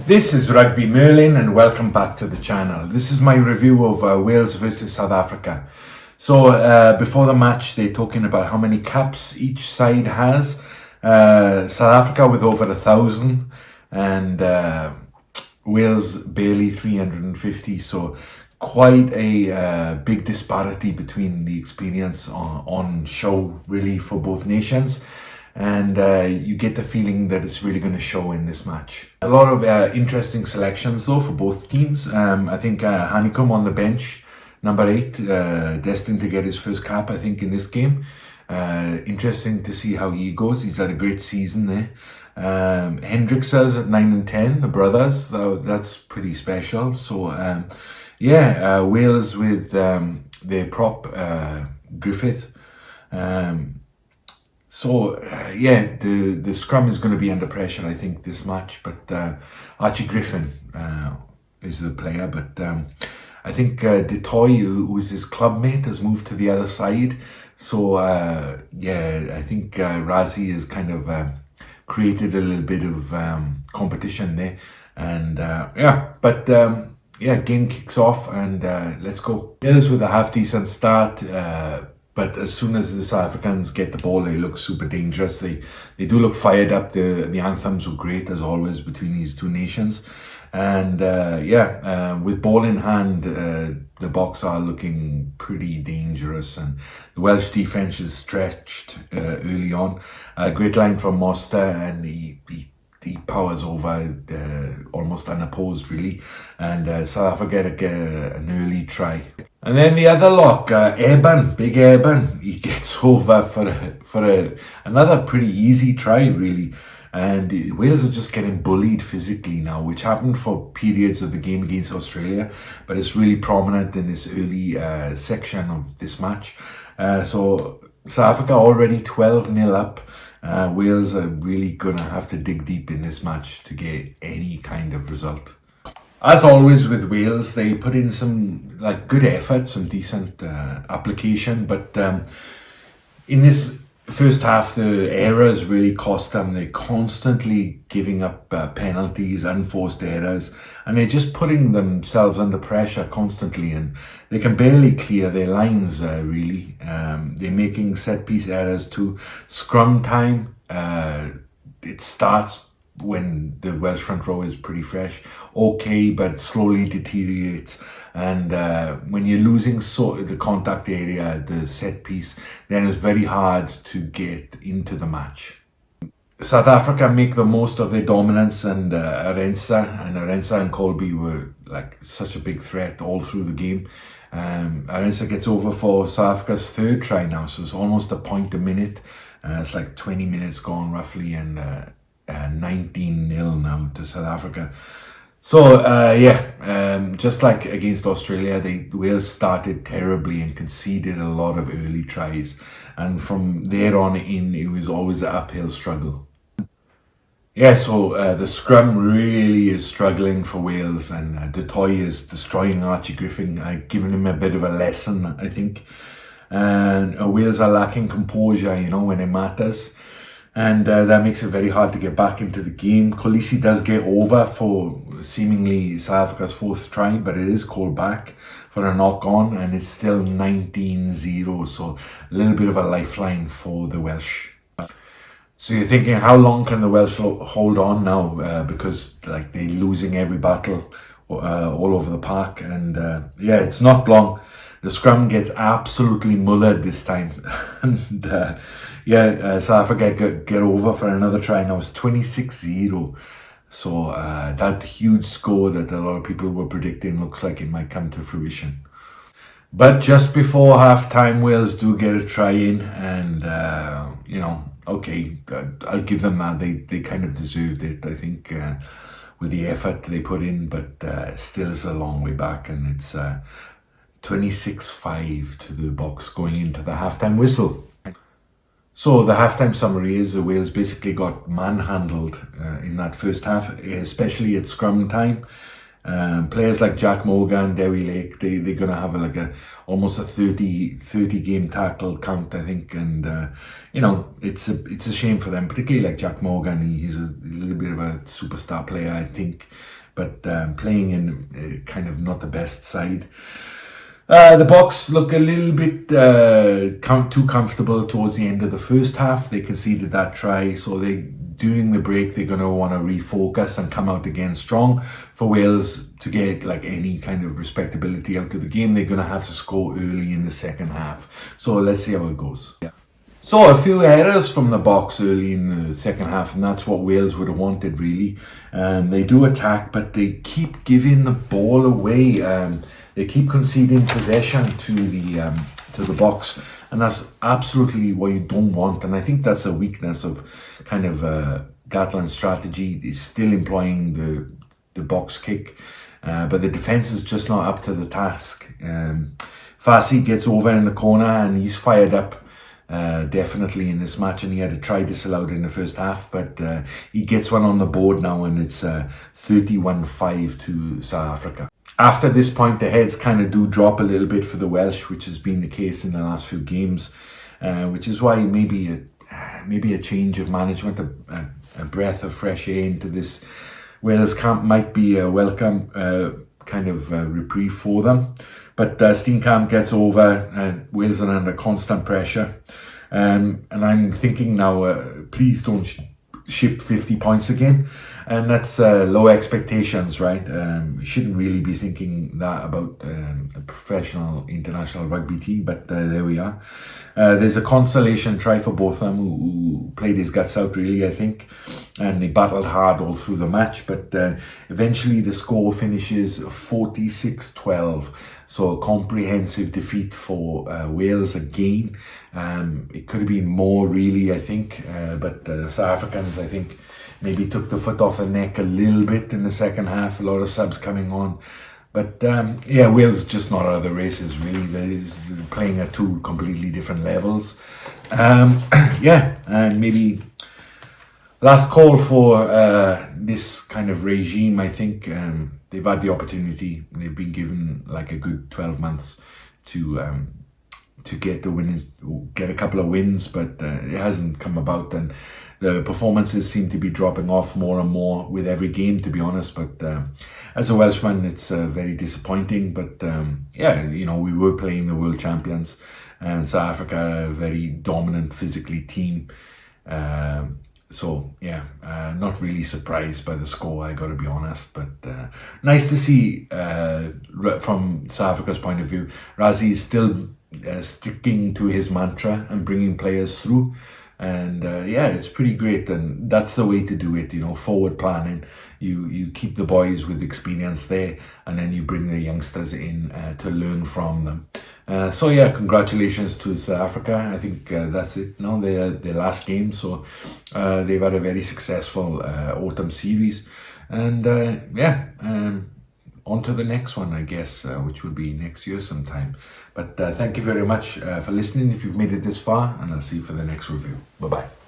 This is Rugby Merlin and welcome back to the channel. This is my review of Wales versus South Africa. So before the match they're talking about how many caps each side has. South Africa with over 1,000 and Wales barely 350, so quite a big disparity between the experience on show really for both nations. And you get the feeling that it's really going to show in this match. A lot of interesting selections though for both teams. I think Honeycomb on the bench, number 8, destined to get his first cap I think in this game. Interesting to see how he goes. He's had a great season there. Hendricks says at 9 and 10, the brothers, that's pretty special. So Wales with their prop Griffith. The scrum is going to be under pressure, I think, this match. But Archie Griffin is the player. But I think Du Toit, who is his clubmate, has moved to the other side. So, I think Rassie has kind of created a little bit of competition there. And game kicks off and let's go. Wales with a half-decent start. But as soon as the South Africans get the ball, they look super dangerous. They do look fired up. The anthems were great as always between these two nations. And with ball in hand, the Boks are looking pretty dangerous. And the Welsh defence is stretched early on. Great line from Moster, and he powers over almost unopposed really. And South Africa get an early try. And then the other lock, Big Eben, he gets over for another pretty easy try really. And Wales are just getting bullied physically now, which happened for periods of the game against Australia, but it's really prominent in this early section of this match. So South Africa already 12-0 up. Wales are really going to have to dig deep in this match to get any kind of result. As always with Wales, they put in some good effort, some decent application, but in this first half, the errors really cost them. They're constantly giving up penalties, unforced errors, and they're just putting themselves under pressure constantly, and they can barely clear their lines really. They're making set-piece errors too. Scrum time, it starts when the Welsh front row is pretty fresh, okay, but slowly deteriorates. And when you're losing the contact area, the set piece, then it's very hard to get into the match. South Africa make the most of their dominance, and Arendse and Colby were such a big threat all through the game. Arendse gets over for South Africa's third try now, so it's almost a point a minute. It's 20 minutes gone roughly, and 19-0 now to South Africa. So just like against Australia, Wales started terribly and conceded a lot of early tries, and from there on in it was always an uphill struggle. The scrum really is struggling for Wales, and Du Toit is destroying Archie Griffin, giving him a bit of a lesson, I think. And Wales are lacking composure, when it matters. And that makes it very hard to get back into the game. Kolisi does get over for seemingly South Africa's fourth try, but it is called back for a knock-on, and it's still 19-0, so a little bit of a lifeline for the Welsh. So you're thinking, how long can the Welsh hold on now? Because they're losing every battle all over the park, and it's not long. The scrum gets absolutely mullered this time. And South Africa get over for another try. Now it's 26-0. So that huge score that a lot of people were predicting looks like it might come to fruition. But just before half-time, Wales do get a try in. And, okay, I'll give them that. They kind of deserved it, I think, with the effort they put in. But still is a long way back. And it's 26-5 to the Boks going into the halftime whistle. So the halftime summary is Wales basically got manhandled in that first half, especially at scrum time. Players like Jack Morgan, Dewi Lake, they're going to have almost a 30 game tackle count, I think. And, it's a shame for them, particularly like Jack Morgan. He's a little bit of a superstar player, I think, but playing in kind of not the best side. The Boks look a little bit too comfortable towards the end of the first half. They conceded that try, so during the break they're going to want to refocus and come out again strong. For Wales to get any kind of respectability out of the game, they're going to have to score early in the second half. So let's see how it goes. Yeah. So a few errors from the Boks early in the second half, and that's what Wales would have wanted, really. They do attack, but they keep giving the ball away. They keep conceding possession to the Boks, and that's absolutely what you don't want. And I think that's a weakness of kind of GATLAND's strategy. Is still employing the box kick, but the defense is just not up to the task. Farsi gets over in the corner and he's fired up. Definitely in this match, and he had a try disallowed in the first half, but he gets one on the board now, and it's 31-5 to South Africa. After this point, the heads kind of do drop a little bit for the Welsh, which has been the case in the last few games, which is why maybe a change of management, a breath of fresh air into this Wales camp might be a welcome kind of reprieve for them. But Steenkamp gets over, Wales are under constant pressure. And I'm thinking now, please don't ship 50 points again. And that's low expectations, right? We shouldn't really be thinking that about a professional international rugby team, but there we are. There's a consolation try for both of them who played his guts out, really, I think. And they battled hard all through the match, but eventually the score finishes 46-12. So a comprehensive defeat for Wales again. It could have been more, really, I think. But South Africans, I think, maybe took the foot off the neck a little bit in the second half. A lot of subs coming on. But Wales just not out of the races, really. They're playing at two completely different levels. And maybe last call for this kind of regime, I think. They've had the opportunity. They've been given a good 12 months to get the winners, get a couple of wins, but it hasn't come about, and the performances seem to be dropping off more and more with every game, to be honest. But as a Welshman, it's very disappointing. But we were playing the world champions, and South Africa, a very dominant physically team. Not really surprised by the score, I gotta be honest, but nice to see from South Africa's point of view, Rassie is still sticking to his mantra and bringing players through, and it's pretty great, and that's the way to do it, forward planning. You keep the boys with experience there, and then you bring the youngsters in to learn from them. Congratulations to South Africa. I think that's it now, their last game. So they've had a very successful autumn series. And on to the next one, I guess, which will be next year sometime. But thank you very much for listening if you've made it this far, and I'll see you for the next review. Bye-bye.